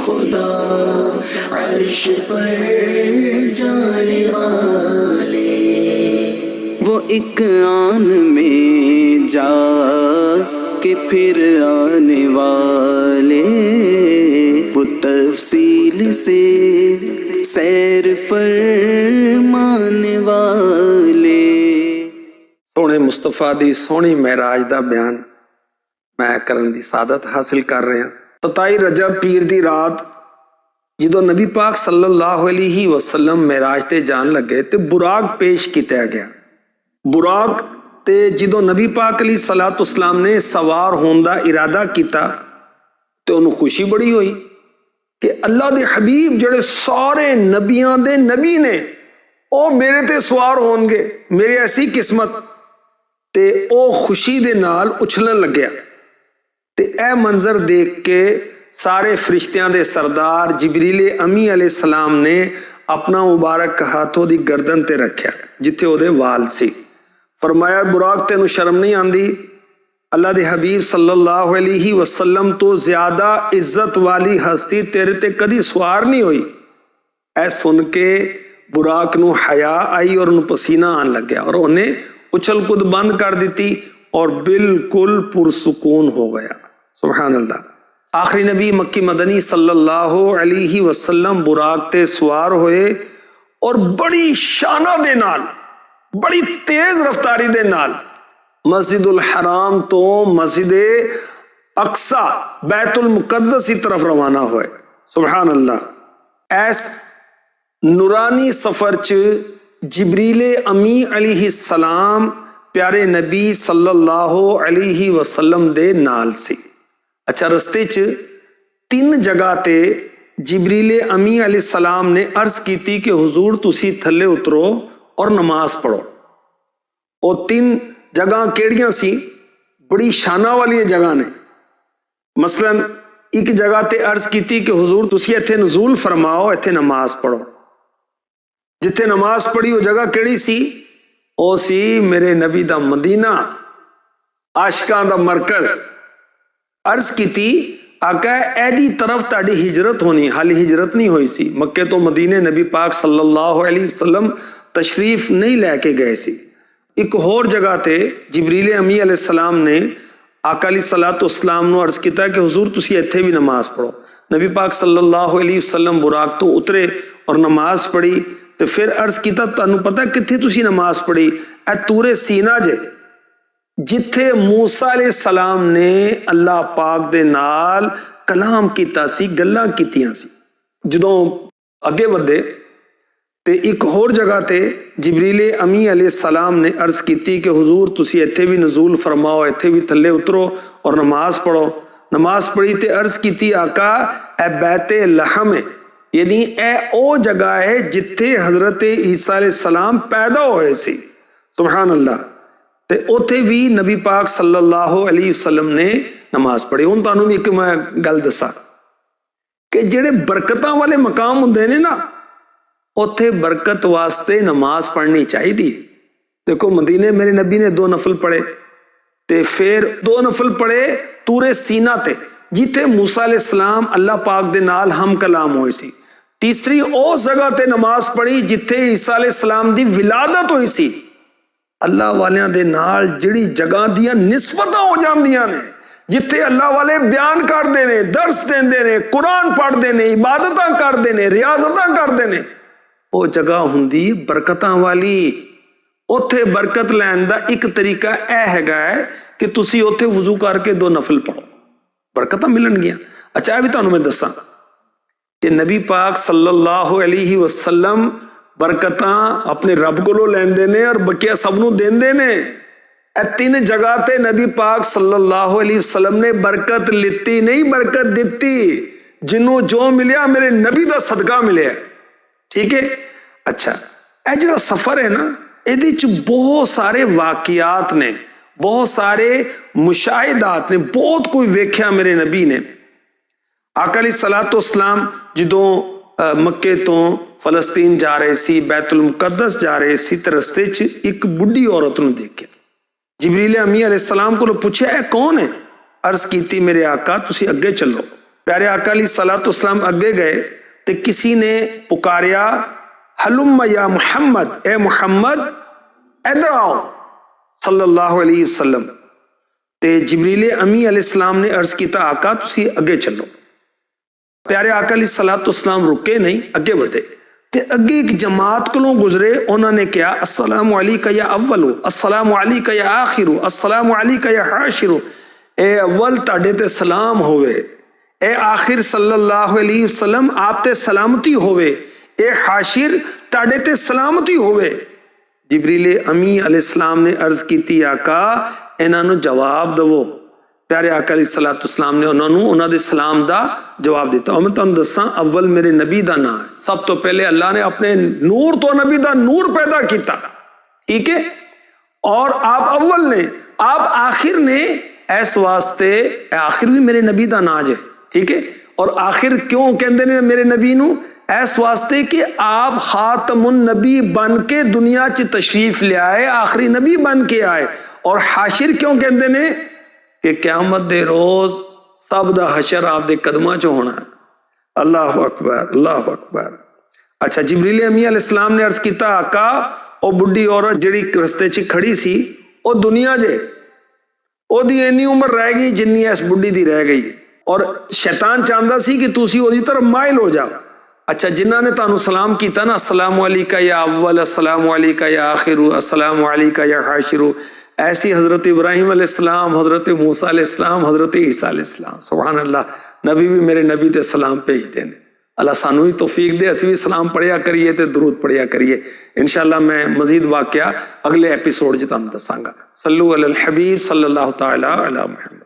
खुदा अर्श पर जाने वाले, वो एक आन में जा के फिर आने वाले, वो तफसील से सैर फरमाने वाले। सोहने मुस्तफा दी सोहनी महराज दा बयान मैं करन दी सादत हासिल कर रहा। 27 रजब पीर दी रात जो नबी पाक सल्लल्लाहु अलैहि वसल्लम महराज ते जान लगे तो बुराक पेश किया गया। बुराक ते जो नबी पाक अलैहि सलातो सलाम ने सवार होने का इरादा किया तो उन्होंने खुशी बड़ी हुई कि अल्लाह दे हबीब जड़े सारे नबियां दे नबी ने वो मेरे ते सवार होंगे, मेरी ऐसी किस्मत। ते ओ खुशी दे नाल उछलन लग्या। ते ए मंजर देख के सारे फरिश्तियां दे सरदार जिबरील अमी अलैहिस्सलाम ने अपना मुबारक हाथों दी गर्दन ते रखा जिथे ओदे वाल सी। फरमाया बुराक तेनू शर्म नहीं आंदी? अल्लाह दे हबीब सल्लल्लाहु अलैहि वसल्लम तो ज्यादा इज्जत वाली हस्ती तेरे ते कदी सवार नहीं हुई। ऐ सुन के बुराक नू हया आई और उन्हें पसीना आन लग गया और उन्हें उछल कूद बंद कर दी और बिल्कुल पुरसुकून हो गया। सुभान अल्लाह। आखिरी नबी मक्की मदनी सल्लल्लाहु अलैहि वसल्लम बुराक ते सवार हुए और बड़ी शाना दे नाल, बड़ी तेज रफ्तारी दे नाल मस्जिदुल हराम तो मस्जिद अक्सा बैतुल मुकद्दस की तरफ रवाना हुए। सुभान अल्लाह। ऐस नूरानी सफर च जिबरील अमी अलैहिस्सलाम प्यारे नबी सल्लल्लाहु अलैहि वसल्लम दे नाल सी। अच्छा, रस्ते च 3 जगह ते जिबरील अमी अलैहिस्सलाम ने अर्ज की कि हुजूर तुसी थले उतरो और नमाज पढ़ो। वो 3 जगह केड़ियां सी? बड़ी शाना वाली जगह ने। मसलन एक जगह ते अर्ज की कि हुजूर तुसी इत्थे नज़ूल फरमाओ, इत्थे नमाज पढ़ो। जिथे नमाज पढ़ी वो जगह केड़ी सी? ओ सी मेरे नबी दा मदीना, आशिकां दा मरकज। अर्ज की आका एदी तरफ ताड़ी हिजरत होनी, हाली हिजरत नहीं हुई सी। मक्के तो मदीने नबी पाक सल्लल्लाहु अलैहि वसल्लम तशरीफ नहीं लैके गए सी। एक होर जगह ते जिबरील अमी अलैहिस्सलाम ने आका अलैहिस्सलाम नू अर्ज किया कि हुजूर तुसी इत्थे भी नमाज पढ़ो। नबी पाक सल्लल्लाहु अलैहि वसल्लम बुराक तो उतरे और नमाज पढ़ी। तो फिर अर्ज किया तुहानू पता कित्थे तुसी नमाज पढ़ी? ए तूरे सीना जे जिथे मूसा अलैहिस्सलाम ने अल्लाह पाक दे नाल कलाम किया सी, गल्लां कीतियां सी। जदों अगे वधे ते एक होर जगह ते जिबरील अमी अलैहिस्सलाम ने अर्ज की कि हुजूर तुसी इत्थे भी नज़ूल फरमाओ, इत्थे भी थले उतरो और नमाज पढ़ो। नमाज पढ़ी ते अर्ज की आका ए बैते लहम है, यानी ए ओ जगह है जिथे हजरत ईसा अलैहिस्सलाम पैदा होए सी। सुभान अल्लाह। ते उथे भी नबी पाक सल्लल्लाहु अलैहि वसल्लम ने नमाज पढ़ी। हुण तुहानू भी एक मैं गल दसा कि जेड़े बरकतां वाले मकाम हुंदे ने ना, उथे बरकत वास्ते नमाज पढ़नी चाहिए। देखो मदीने मेरे नबी ने 2 नफल पढ़े ते फिर 2 नफल पढ़े तूरे सीना ते जिथे मूसा अलैहिस्सलाम अल्लाह पाक दे नाल हम कलाम होई सी। तीसरी उस जगह ते नमाज पढ़ी जिथे ईसा अलैहिस्सलाम दी विलादत हुई सी। अल्लाह वालियां दे नाल जिहड़ी जगह दियां निस्बतां हो जांदियां ने, जिथे अल्लाह वाले बयान करते ने, दर्स देंदे ने, कुरान पढ़ते ने, इबादतां करते ने, रियाजतां करते ने, वो जगह हुंदी बरकतां वाली। उथे बरकत लैन दा एक तरीका यह हैगा कि तुसी उथे वजू करके 2 नफल पढ़ो, बरकतां मिलणगियां। अच्छा, भी तुहानू मैं दसां कि नबी पाक सल्लल्लाहु अलैहि वसल्लम बरकतां अपने रब कोलों लैंदे ने और बकिया सबनू देंदे ने। ए 3 जगह ते नबी पाक सल्लल्लाहु अलैहि वसल्लम ने बरकत लिती नहीं, बरकत दिती। जिन्हों जो मिलिया मेरे नबी दा सदका मिलिया। ठीक है। अच्छा, ए जिहड़ा सफर है ना, इहदे च बहुत सारे वाकियात ने, बहुत सारे मुशाहिदात ने, बहुत कोई वेख्या मेरे नबी ने। आका अलैहिस्सलातु वस्सलाम जदों मक्के तो फलस्तीन जा रहे सी, बैतुल मुकद्दस जा रहे सी, ते रस्ते च एक बुढ़ी औरत नूं देखिया। जिबरील अमी अलैहिस्सलाम को पूछा ए कौन है? अर्ज की मेरे आका तुसी अगे चलो। प्यारे आका अलैहिस्सलाम अगे गए तो किसी ने पुकारिया हलुम्मा या मुहम्मद, ए मुहम्मद इधर आओ सल्लल्लाहु अलैहि वसल्लम। ते जिब्रील अमी अलैहिस्सलाम ने अर्ज किया आका तुसी अगे चलो। प्यारे आका अलैहिस्सलाम रुके नहीं, अगे बढ़े ते अगे एक जमात कोलों गुजरे। उन्होंने कहा अस्सलामु अलैका या अव्वलु, अस्सलामु अलैका या आखिरु, अस्सलामु अलैका या हाशिरु। ए अव्वल ताड़े ते सलाम होवे, ए आखिर सल्लल्लाहु अलैहि वसल्लम आप ते सलामती होवे, ए हाशिर ताड़े ते सलामती होवे। जिब्रील अमी अलैहिस्सलाम ने अर्ज की आका इन्हों जवाब दवो। प्यारे आका अलैहिस्सलाम ने उन्होंने सलाम का जवाब दिता। और मैं तुहानूं दसां अव्वल मेरे नबी का नाम है। सब तो पहले अल्लाह ने अपने नूर तो नबी का नूर पैदा किया, ठीक है, और आप अव्वल ने, आप आखिर ने, इस वास्ते आखिर भी मेरे नबी का नाज है, ठीक है। और आखिर क्यों कहते ने मेरे नबी नू? इस वास्ते कि आप खातमुन नबी बन के दुनिया च तशरीफ ले आए, आखिरी नबी बन के आए। और हाशिर क्यों कहते ने कि क़यामत दे रोज सब दा हशर आप दे कदमां च होना है। अल्लाह अकबर, अल्लाह अकबर। अच्छा, जिब्रील अमी अलैहिस्सलाम ने अर्ज किया आका ओ बुढ़ी औरत जिहड़ी रस्ते च खड़ी सी ओ दुनिया जे ओदी इन्नी उम्र रह गई जिन्नी इस बुढ़ी दी रह गई। और शैतान चाहता सी कि तुसी ओदी तरफ माइल हो जाओ। अच्छा, जिन्हां ने तुहानूं सलाम किया ना अस्सलामु अलैका या अव्वल, अस्सलामु अलैका या आखिरु, अस्सलामु अलैका या हाशिरु, ऐसी हजरत इब्राहिम अलैहिस्सलाम, हजरत मूसा अलैहिस्सलाम, हजरत ईसा अलैहिस्सलाम, सुभान अल्लाह, नबी भी मेरे नबी ते सलाम भेजते हैं। अल्लाह सानू भी तौफीक दे, असीं भी सलाम पढ़िया करिए ते दुरूद पढ़िया करिए। इंशाअल्लाह मैं मजीद वाकया अगले एपीसोड च तुहानूं दसांगा। सल्लु अलल हबीब सल्लल्लाहु तआला अला मुहम्मद।